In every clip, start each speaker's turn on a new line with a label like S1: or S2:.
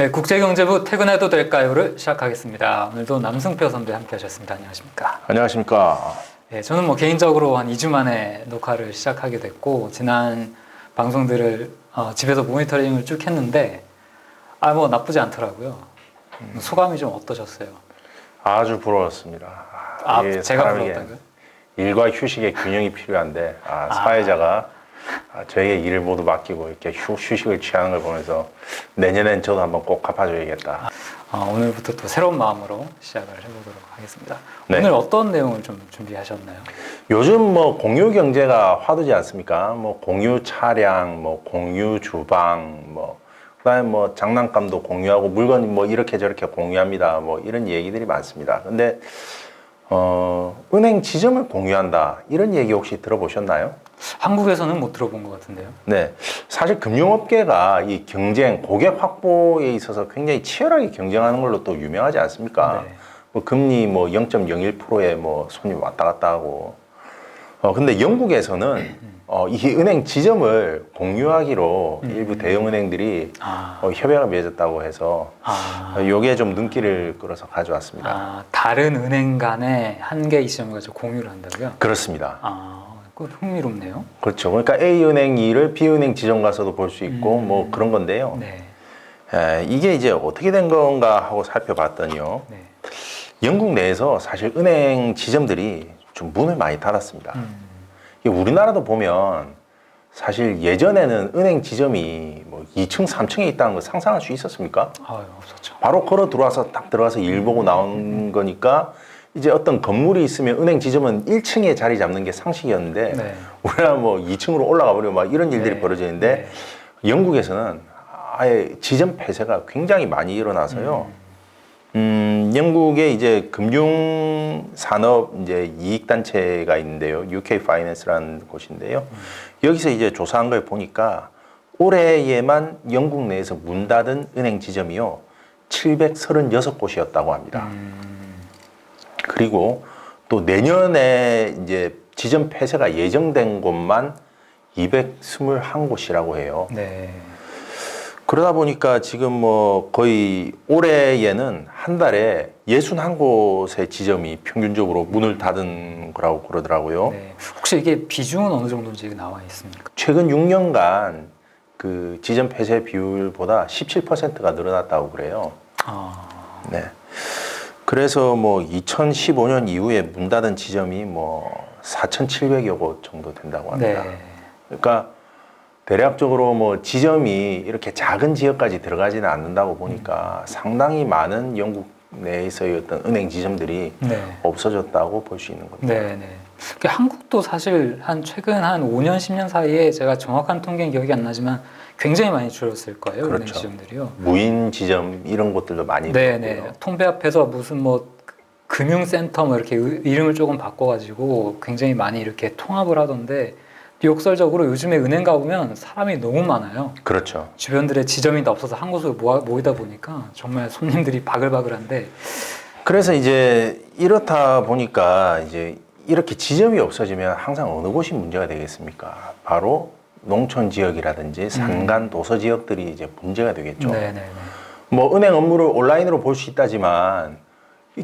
S1: 네, 국제경제부 퇴근해도 될까요를 시작하겠습니다. 오늘도 남승표 선배 함께 하셨습니다. 안녕하십니까?
S2: 안녕하십니까?
S1: 네, 저는 개인적으로 한 2주 만에 녹화를 시작하게 됐고, 지난 방송들을 집에서 모니터링을 쭉 했는데, 나쁘지 않더라고요. 소감이 좀 어떠셨어요?
S2: 아주 부러웠습니다.
S1: 제가 부러웠다고요?
S2: 일과 휴식의 균형이 필요한데, 사회자가 저에게 일을 모두 맡기고 이렇게 휴식을 취하는 걸 보면서 내년엔 저도 한번 꼭 갚아줘야겠다.
S1: 오늘부터 또 새로운 마음으로 시작을 해보도록 하겠습니다.
S2: 네.
S1: 오늘 어떤 내용을 좀 준비하셨나요?
S2: 요즘 공유 경제가 화두지 않습니까? 공유 차량, 공유 주방, 그다음에 장난감도 공유하고 물건 이렇게 저렇게 공유합니다. 이런 얘기들이 많습니다. 근데 은행 지점을 공유한다 이런 얘기 혹시 들어보셨나요?
S1: 한국에서는 못 들어본 것 같은데요.
S2: 네, 사실 금융업계가 이 경쟁, 고객 확보에 있어서 굉장히 치열하게 경쟁하는 걸로 또 유명하지 않습니까?
S1: 네.
S2: 금리 0.01%에 손님 왔다 갔다 하고. 근데 영국에서는 이 은행 지점을 공유하기로 일부 대형 은행들이 협약을 맺었다고 해서 요게 좀 눈길을 끌어서 가져왔습니다.
S1: 다른 은행 간에 한 개의 지점을 가지고 공유를 한다고요?
S2: 그렇습니다.
S1: 흥미롭네요.
S2: 그렇죠. 그러니까 A은행 일을 B은행 지점 가서도 볼 수 있고 그런 건데요.
S1: 네.
S2: 이게 이제 어떻게 된 건가 하고 살펴봤더니요.
S1: 네.
S2: 영국 내에서 사실 은행 지점들이 좀 문을 많이 닫았습니다. 우리나라도 보면 사실 예전에는 은행 지점이 2층, 3층에 있다는 걸 상상할 수 있었습니까?
S1: 없었죠.
S2: 바로 걸어 들어와서 딱 들어가서 일 보고 나온 거니까 이제 어떤 건물이 있으면 은행 지점은 1층에 자리 잡는 게 상식이었는데
S1: 네.
S2: 우리나라 2층으로 올라가 버리고 이런 일들이
S1: 네.
S2: 벌어지는데 영국에서는 아예 지점 폐쇄가 굉장히 많이 일어나서요. 영국의 이제 금융산업 이제 이익단체가 있는데요. UK Finance라는 곳인데요. 여기서 이제 조사한 걸 보니까 올해에만 영국 내에서 문 닫은 은행 지점이요. 736곳이었다고 합니다. 그리고 또 내년에 이제 지점 폐쇄가 예정된 곳만 221곳이라고 해요.
S1: 네.
S2: 그러다 보니까 지금 거의 올해에는 한 달에 61곳의 지점이 평균적으로 문을 닫은 거라고 그러더라고요.
S1: 네. 혹시 이게 비중은 어느 정도인지 나와 있습니까?
S2: 최근 6년간 그 지점 폐쇄 비율보다 17%가 늘어났다고 그래요. 네. 그래서 2015년 이후에 문 닫은 지점이 4,700여 곳 정도 된다고 합니다.
S1: 네.
S2: 그러니까 대략적으로 지점이 이렇게 작은 지역까지 들어가지는 않는다고 보니까 상당히 많은 영국 내에서의 어떤 은행 지점들이 없어졌다고 볼 수 있는 겁니다.
S1: 네, 네. 한국도 사실 최근 5년, 10년 사이에 제가 정확한 통계는 기억이 안 나지만 굉장히 많이 줄었을 거예요.
S2: 그렇죠.
S1: 은행 지점들이요.
S2: 무인 지점 이런 곳들도 많이
S1: 네,
S2: 있고요.
S1: 네. 통배 앞에서 무슨 금융센터 이렇게 이름을 조금 바꿔가지고 굉장히 많이 이렇게 통합을 하던데 역설적으로 요즘에 은행 가보면 사람이 너무 많아요.
S2: 그렇죠.
S1: 주변들의 지점이 다 없어서 한 곳으로 모이다 보니까 정말 손님들이 바글바글한데.
S2: 그래서 이제 이렇다 보니까 이제 이렇게 지점이 없어지면 항상 어느 곳이 문제가 되겠습니까? 바로 농촌 지역이라든지 산간 도서 지역들이 이제 문제가 되겠죠.
S1: 네네네.
S2: 은행 업무를 온라인으로 볼 수 있다지만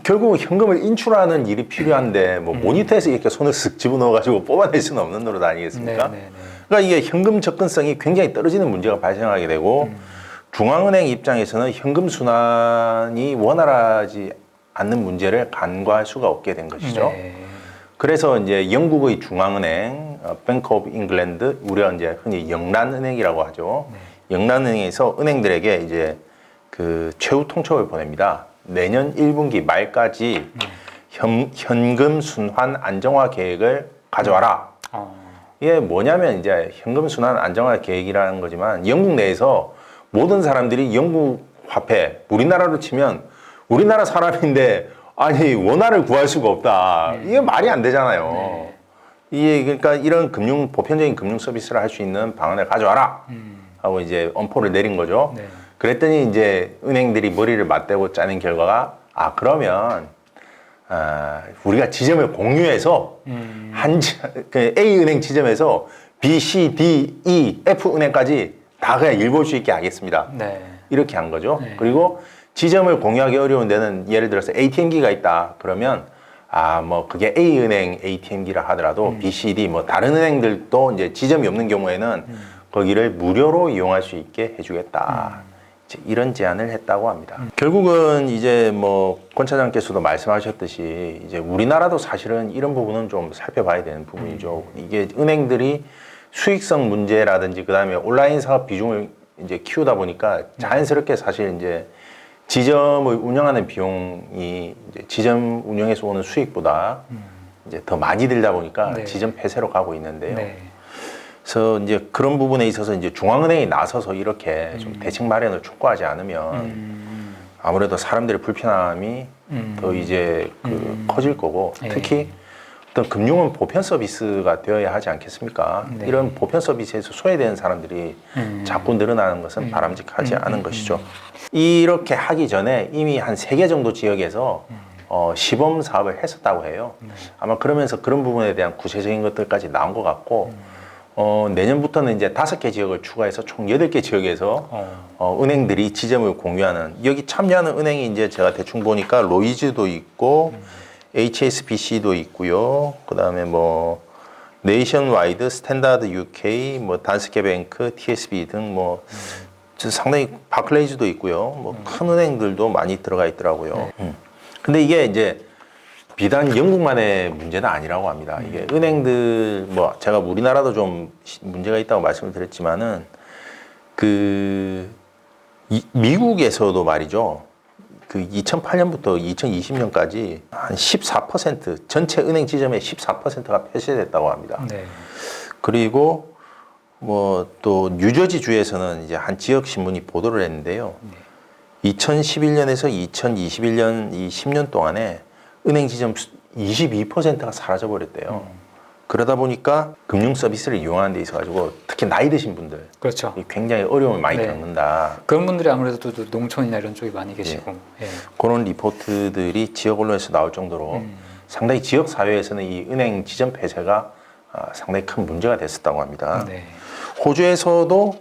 S2: 결국 현금을 인출하는 일이 필요한데 모니터에서 이렇게 손을 쓱 집어넣어가지고 뽑아낼 수는 없는 노릇 아니겠습니까? 그러니까 이게 현금 접근성이 굉장히 떨어지는 문제가 발생하게 되고 중앙은행 입장에서는 현금 순환이 원활하지 않는 문제를 간과할 수가 없게 된 것이죠. 그래서 이제 영국의 중앙은행 뱅크 오브 잉글랜드, 우리가 이제 흔히 영란은행이라고 하죠. 영란은행에서 은행들에게 이제 그 최후 통첩을 보냅니다. 내년 1분기 말까지 현금 순환 안정화 계획을 가져와라. 이게 뭐냐면 이제 현금 순환 안정화 계획이라는 거지만 영국 내에서 모든 사람들이 영국 화폐, 우리나라로 치면 우리나라 사람인데 아니 원화를 구할 수가 없다. 이게 말이 안 되잖아요. 이게 그러니까 이런 보편적인 금융 서비스를 할 수 있는 방안을 가져와라 하고 이제 엄포를 내린 거죠. 그랬더니 이제 은행들이 머리를 맞대고 짜낸 결과가 그러면 우리가 지점을 공유해서 그 A 은행 지점에서 B, C, D, E, F 은행까지 다 그냥 일 볼 수 있게 하겠습니다. 이렇게 한 거죠.
S1: 네.
S2: 그리고 지점을 공유하기 어려운 데는 예를 들어서 ATM기가 있다 그러면 뭐 그게 A은행 ATM기라 하더라도 B, C, D 뭐 다른 은행들도 이제 지점이 없는 경우에는 거기를 무료로 이용할 수 있게 해주겠다. 이제 이런 제안을 했다고 합니다. 결국은 이제 뭐 권 차장께서도 말씀하셨듯이 이제 우리나라도 사실은 이런 부분은 좀 살펴봐야 되는 부분이죠. 이게 은행들이 수익성 문제라든지 그다음에 온라인 사업 비중을 이제 키우다 보니까 자연스럽게 사실 이제 지점을 운영하는 비용이 이제 지점 운영에서 오는 수익보다 이제 더 많이 들다 보니까
S1: 네.
S2: 지점 폐쇄로 가고 있는데요.
S1: 네.
S2: 그래서 이제 그런 부분에 있어서 이제 중앙은행이 나서서 이렇게 좀 대책 마련을 촉구하지 않으면 아무래도 사람들의 불편함이 더 이제 커질 거고
S1: 네.
S2: 특히 어떤 금융은 보편 서비스가 되어야 하지 않겠습니까?
S1: 네.
S2: 이런 보편 서비스에서 소외되는 사람들이 자꾸 늘어나는 것은 바람직하지 않은 것이죠. 이렇게 하기 전에 이미 한 3개 정도 지역에서 시범 사업을 했었다고 해요. 아마 그러면서 그런 부분에 대한 구체적인 것들까지 나온 것 같고 내년부터는 이제 5개 지역을 추가해서 총 8개 지역에서 은행들이 지점을 공유하는 여기 참여하는 은행이 이제 제가 대충 보니까 로이즈도 있고 HSBC도 있고요. 그다음에 뭐 네이션와이드, 스탠다드 UK, 뭐 단스케뱅크, TSB 등 뭐 상당히 바클레이즈도 있고요. 뭐 큰 은행들도 많이 들어가 있더라고요. 근데 이게 이제 비단 영국만의 문제는 아니라고 합니다. 이게 은행들 뭐 제가 우리나라도 좀 문제가 있다고 말씀을 드렸지만은 미국에서도 말이죠. 그 2008년부터 2020년까지 한 14% 전체 은행 지점의 14%가 폐쇄됐다고 합니다.
S1: 네.
S2: 그리고 뭐 또 뉴저지 주에서는 이제 한 지역 신문이 보도를 했는데요. 2011년에서 2021년 이 10년 동안에 은행 지점 22%가 사라져 버렸대요. 그러다 보니까 금융 서비스를 이용하는 데 있어 가지고 특히 나이 드신 분들
S1: 그렇죠.
S2: 굉장히 어려움을 많이
S1: 네.
S2: 겪는다.
S1: 그런 분들이 아무래도 또 농촌이나 이런 쪽에 많이 계시고. 예.
S2: 그런 리포트들이 지역 언론에서 나올 정도로 상당히 지역 사회에서는 이 은행 지점 폐쇄가 상당히 큰 문제가 됐었다고 합니다.
S1: 네.
S2: 호주에서도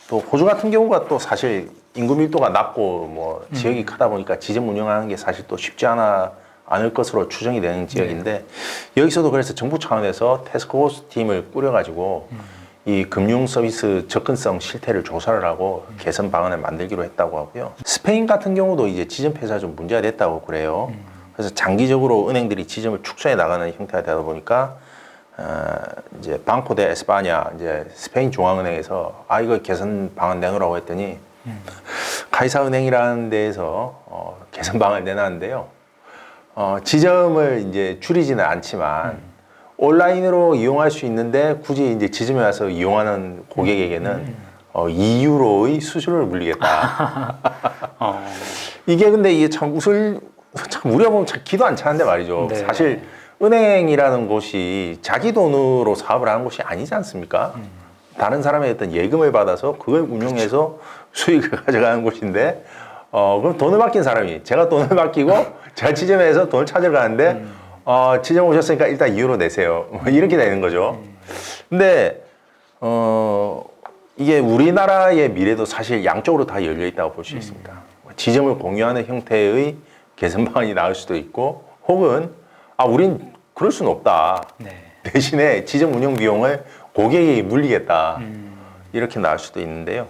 S2: 또 호주 같은 경우가 또 사실 인구 밀도가 낮고 뭐 지역이 크다 보니까 지점 운영하는 게 사실 또 쉽지 않을 것으로 추정이 되는 지역인데 여기서도 그래서 정부 차원에서 태스크포스 팀을 꾸려가지고 이 금융 서비스 접근성 실태를 조사를 하고 개선 방안을 만들기로 했다고 하고요. 스페인 같은 경우도 이제 지점 폐쇄가 좀 문제가 됐다고 그래요. 그래서 장기적으로 은행들이 지점을 축소해 나가는 형태가 되다 보니까 이제 방코 데 에스파냐 이제 스페인 중앙은행에서 이거 개선 방안 내놓으라고 했더니 카이사은행이라는 데에서 개선 방안을 내놨는데요. 지점을 이제 줄이지는 않지만 온라인으로 이용할 수 있는데 굳이 이제 지점에 와서 이용하는 고객에게는 2유로의 수수료를 물리겠다. 이게 근데 이게 참 우리가 보면 참 기도 안 차는데 말이죠.
S1: 네.
S2: 사실 은행이라는 곳이 자기 돈으로 사업을 하는 곳이 아니지 않습니까? 다른 사람의 어떤 예금을 받아서 그걸 운용해서 수익을 가져가는 곳인데 그럼 돈을 맡긴 사람이 제가 돈을 맡기고 제가 지점에서 돈을 찾으러 가는데 지점 오셨으니까 일단 2유로 내세요. 뭐 이렇게 되는 거죠. 근데 이게 우리나라의 미래도 사실 양쪽으로 다 열려 있다고 볼 수 있습니다. 지점을 공유하는 형태의 개선 방안이 나올 수도 있고 혹은 우린 그럴 수는 없다.
S1: 네.
S2: 대신에 지점 운영 비용을 고객에게 물리겠다. 이렇게 나올 수도 있는데요.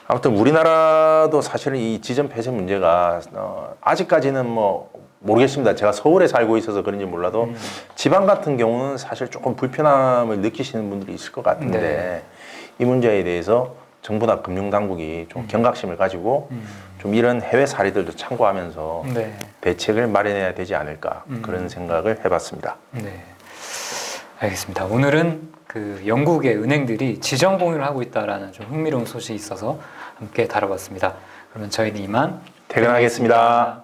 S2: 아무튼 우리나라도 사실은 이 지점 폐쇄 문제가 아직까지는 뭐 모르겠습니다. 제가 서울에 살고 있어서 그런지 몰라도 지방 같은 경우는 사실 조금 불편함을 느끼시는 분들이 있을 것 같은데
S1: 네.
S2: 이 문제에 대해서 정부나 금융당국이 좀 경각심을 가지고 좀 이런 해외 사례들도 참고하면서
S1: 네.
S2: 대책을 마련해야 되지 않을까 그런 생각을 해봤습니다.
S1: 네. 알겠습니다. 오늘은 그 영국의 은행들이 지점 공유를 하고 있다라는 좀 흥미로운 소식이 있어서 함께 다뤄봤습니다. 그러면 저희는 이만
S2: 퇴근하겠습니다.